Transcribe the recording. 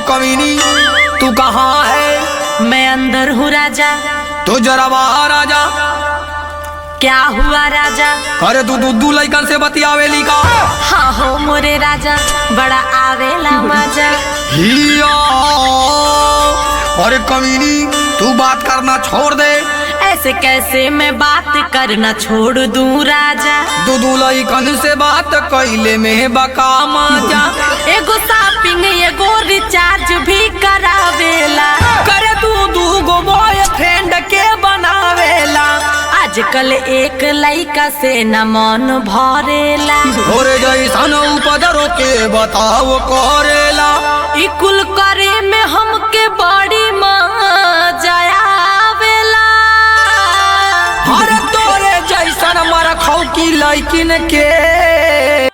कमीनी तू कहाँ है? मैं अंदर हूँ राजा। तो जरा बाहर आजा। क्या हुआ राजा? अरे तू दूधू लइकन से बतियावेली का? हाँ हो मोरे राजा, बड़ा आवेला मजा। हिया अरे कमीनी तू बात करना छोड़ दे। ऐसे कैसे मैं बात करना छोड़ दूं राजा? दूधू लइकन से बात कैले में बका मजा। एगो शॉपिंग एगो रिचार्ज भी करावेला। करे तू दूगो बॉयफ्रेंड के बनावेला। आजकल एक लइका से न मन भरेला। और जैसन उपदरो के बताओ करेला। ई कुल करे में हमके बड़ी मजा आवेला। अरे तोरे जैसन मरखौ की लइकिन के